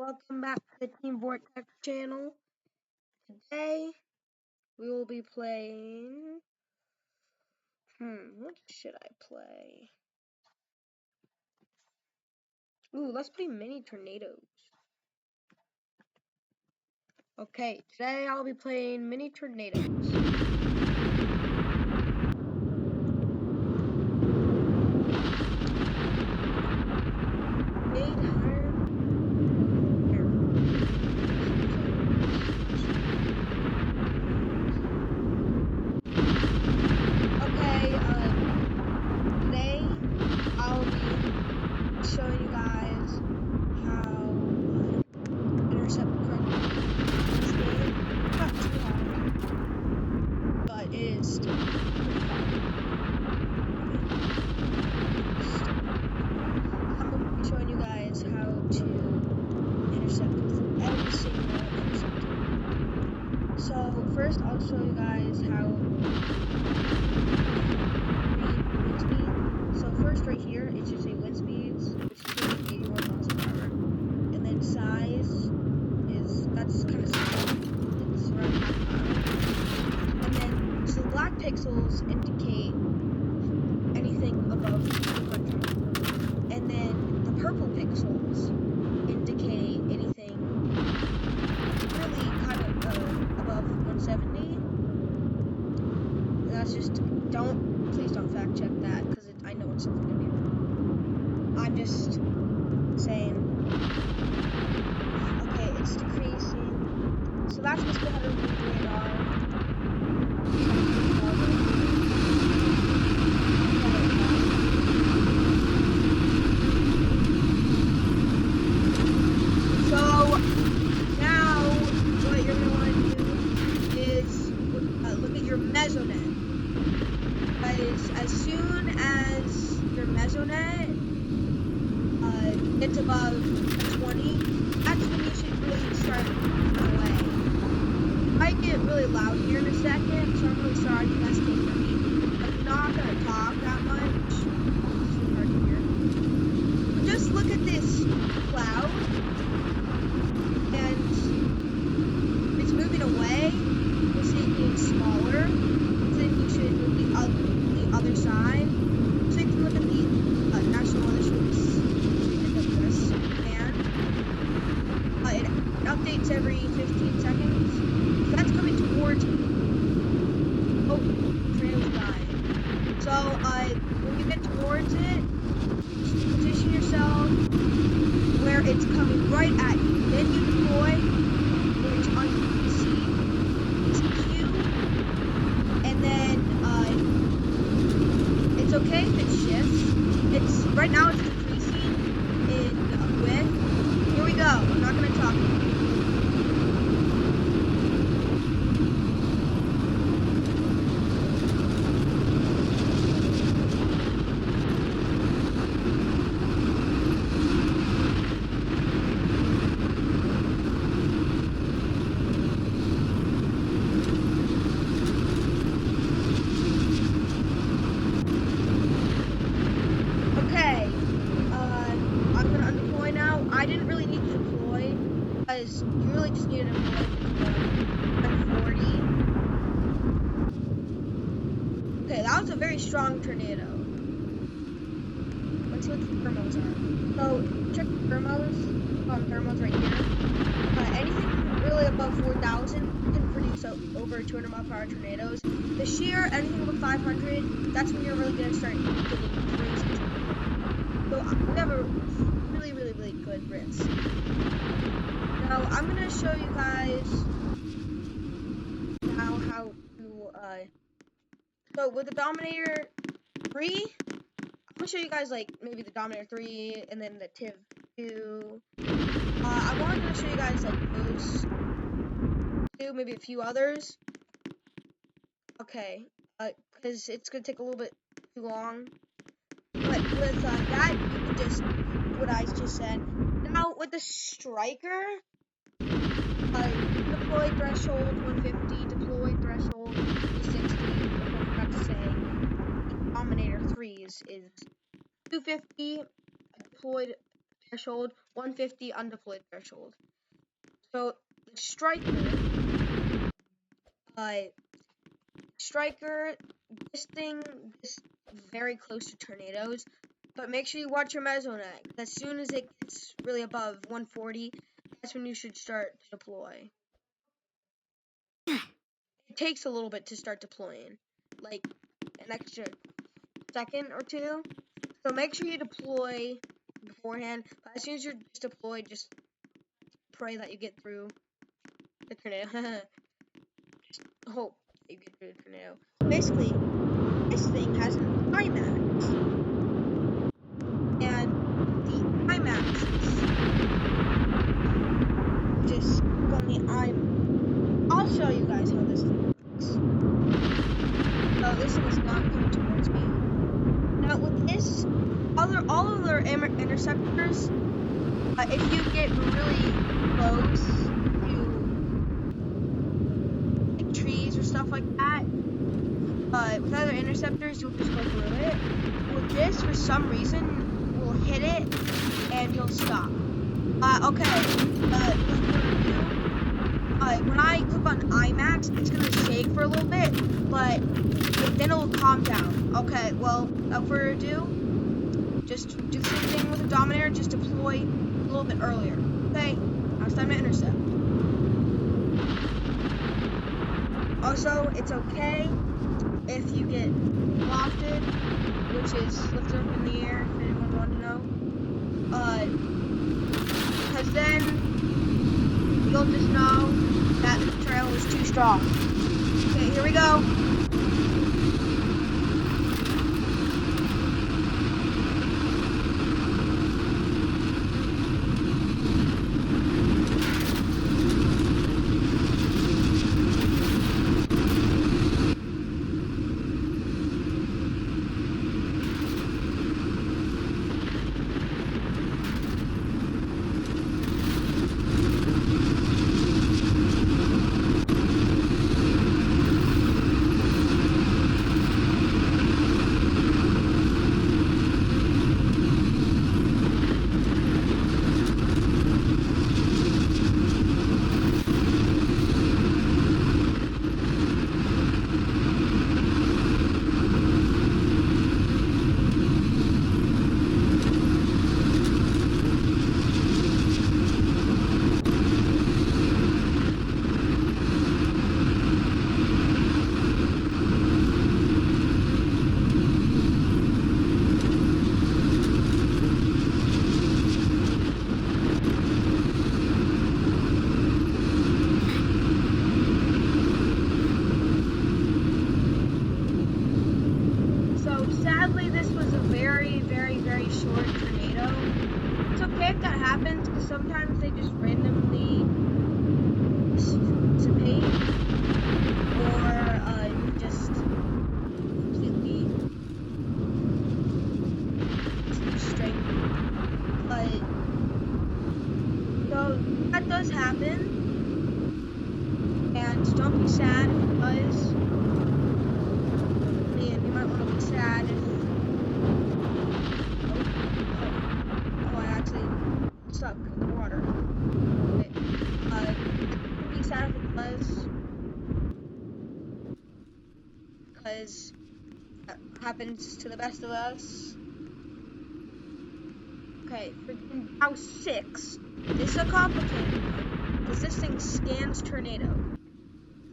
Welcome back to the Team Vortex channel. Today we will be playing. What should I play? Ooh, let's play mini tornadoes. Okay, today I'll be playing mini tornadoes. Showing you guys how intercept correctly this game. Not too hard, but it is still pretty hard. I'm going to be showing you guys how to intercept with every single interceptor. So first I'll show you guys how wind speed. So first right here it should say wind speeds, which is 81 miles per hour. And then size that's kind of small. It's around half a mile. And then so the black pixels indicate anything above 200. And then the purple pixels indicate anything really kind of above 170. And that's just please don't fact check that because I know it's something gonna be wrong. I'm just saying. Okay, it's decreasing. So that's what's going to remove the radar. So now what you're going to want to do is look at your mesonet. Because as soon as your mesonet gets above 20, that's when you should really start running away. It might get really loud here in a second, so I'm really sorry you guys can't hear me. I'm not going to talk that much. It's really hard to hear. But just look at this cloud, and it's moving away. You'll see it getting smaller. Then you should move the other side. So you can look at the National Weather Service and it updates every 15 seconds. So that's coming towards me. Oh, tornado's dying. So when you get towards it, position yourself where it's coming right at you. Then you deploy, which on you can see is Q, and then it's okay if it shifts. Right now it's decreasing in width. Here we go. I'm not going to talk anymore. I didn't really need to deploy because you really just need to deploy if it's 140. Okay, that was a very strong tornado. Let's see what the thermals are. So check the thermals. Thermals right here. Anything really above 4,000 can produce over 200 mile per hour tornadoes. The shear, anything above 500, that's when you're really gonna start getting crazy. So we have a really good risk. Now I'm gonna show you guys now how to so with the Dominator 3, I'm gonna show you guys like maybe the Dominator 3 and then the TIV 2. I wanted to show you guys like those two, maybe a few others. Okay, because it's gonna take a little bit too long. But with that, you can just what I just said. Now with the Striker, deploy threshold 150, deploy threshold 60. What I forgot to say, Dominator 3s is 250, deployed threshold, 150 undeployed threshold. So the striker, this thing is very close to tornadoes, but make sure you watch your mezzone at. As soon as it gets really above 140, that's when you should start to deploy. It takes a little bit to start deploying, like an extra second or two. So make sure you deploy beforehand. But as soon as you're deployed, just pray that you get through the tornado. Just hope that you get through the tornado. Basically, this thing has an IMAX. And the IMAX is just on the IMAX. I'll show you guys how this thing works. Oh, this thing is not coming towards me. Now with this, all of their interceptors, if you get really close to like trees or stuff like that, with other interceptors, you'll just go through it. With this, for some reason, we'll hit it and you'll stop. When I click on IMAX, it's gonna shake for a little bit, but then it'll calm down. Okay, well, without further ado, just do the same thing with the Dominator, just deploy a little bit earlier. Okay, now it's time to intercept. Also, it's okay if you get lofted, which is lifted up in the air, if anyone wanted to know. Because then you'll just know that the trail is too strong. Okay, here we go. Very short tornado. It's okay if that happens, because sometimes they just randomly dissipate, or just completely lose strength. So that does happen, and don't be sad if it does. Man, you might want to be sad if stuck in the water. Okay. Be sad if it does, because that happens to the best of us. Okay, for now 6, this is a complicated one, because this thing scans tornado.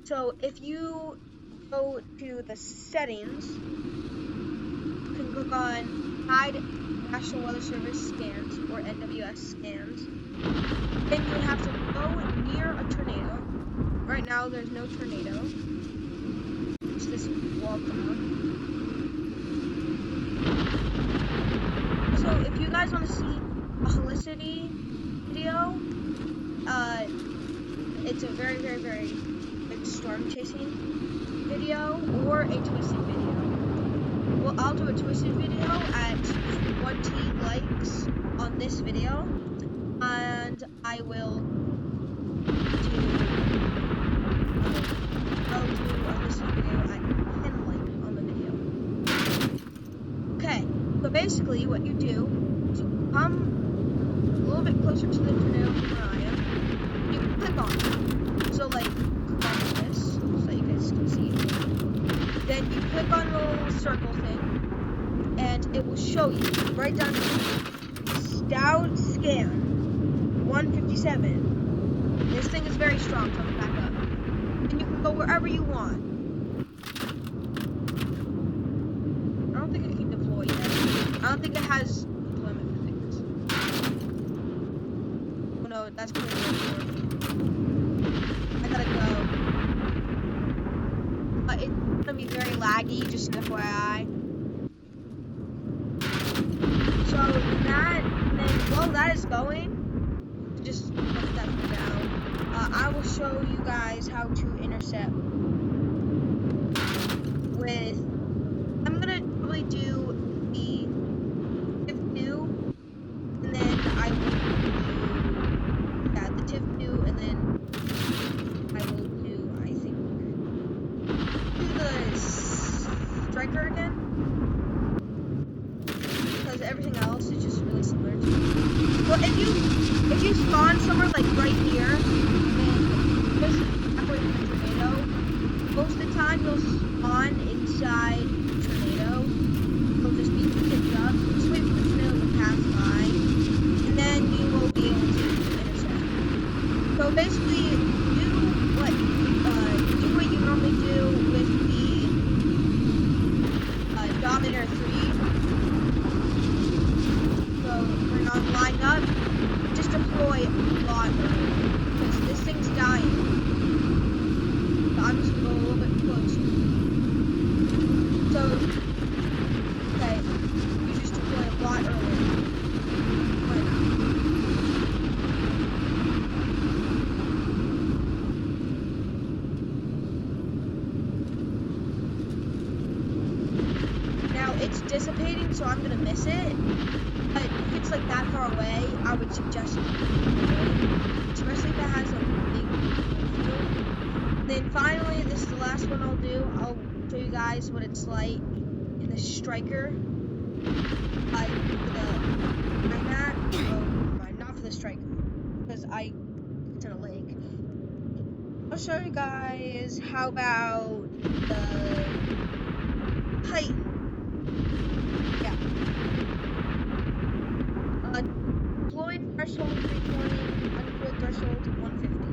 So if you go to the settings, you can click on Hide National Weather Service Scans, or NWS Scans. Then you have to go near a tornado. Right now there's no tornado. It's this wall cloud. So if you guys want to see a Helicity video, it's a very, very, very good storm chasing video, or a twisted video. Well, I'll do a twisted video at 20 likes on this video, and I will I'll do a twisted video at 10 likes on the video. Okay, so basically what you do is you come little bit closer to the tornado from where I am. You can click on it. So like, click on this so that you guys can see. Then you click on the little circle thing, and it will show you right down here. Stout scan 157. This thing is very strong, so I'm back up. And you can go wherever you want. I don't think it can deploy yet. I don't think it has deployment for things. Oh no, that's pretty good. I gotta go. It's gonna be very laggy, just an FYI. So while that is going, just put that down. I will show you guys how to intercept with. I'm gonna probably do the TIV2, and then I will do the TIV2, and then I will do the striker again, because everything else is just really similar to it. Well, if you spawn somewhere like right here, and just halfway from the tornado, most of the time you'll spawn inside the tornado. You'll just be picked up. Just wait for the tornado to pass by, and then you will be able to intercept. So basically, do what you normally do with the Dominator 3. So we're not lined up. Just deploy a lot earlier, because this thing's dying. So I'm just gonna go a little bit closer. So, okay, you just deploy a lot earlier. Right now it's dissipating, so I'm gonna miss it. But if it's like that far away, I would suggest it, especially if it has a big field. Then finally, this is the last one I'll do. I'll show you guys what it's like in the striker. Not for the striker, because it's in a lake. I'll show you guys how about the height. Yeah. Deployed threshold 320, undeployed threshold 150.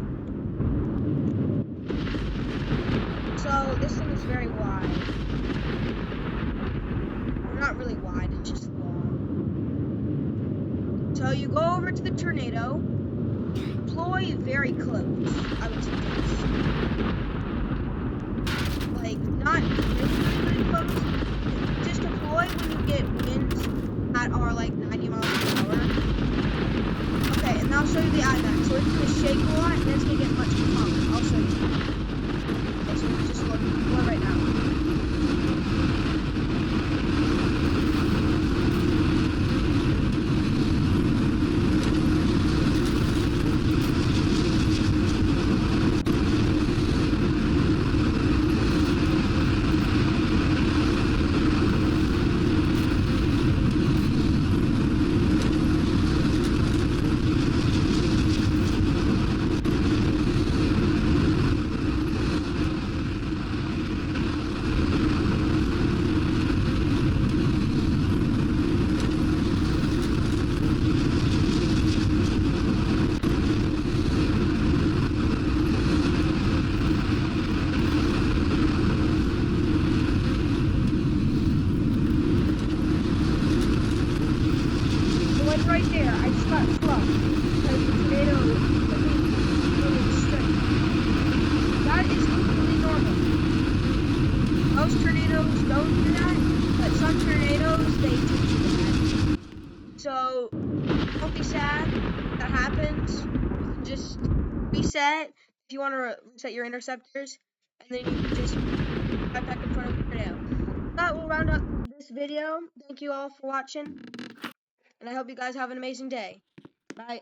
So this thing is very wide. Well, not really wide, it's just long. So you go over to the tornado, deploy very close, I would suggest. Like, not really close. Just deploy when you get winds that are like 90 miles per hour. Okay, and I'll show you the IMAX. So it's going to shake a lot, and then it's going to get much calmer. I'll show you. Okay, so just look right now. Right there, I just got fluffed because the tornado moving straight. That is completely normal. Most tornadoes don't do that, but some tornadoes, they do that. So, don't be sad if that happens. You can just reset if you want to reset your interceptors, and then you can just right back in front of the tornado. That will round up this video. Thank you all for watching. And I hope you guys have an amazing day. Bye.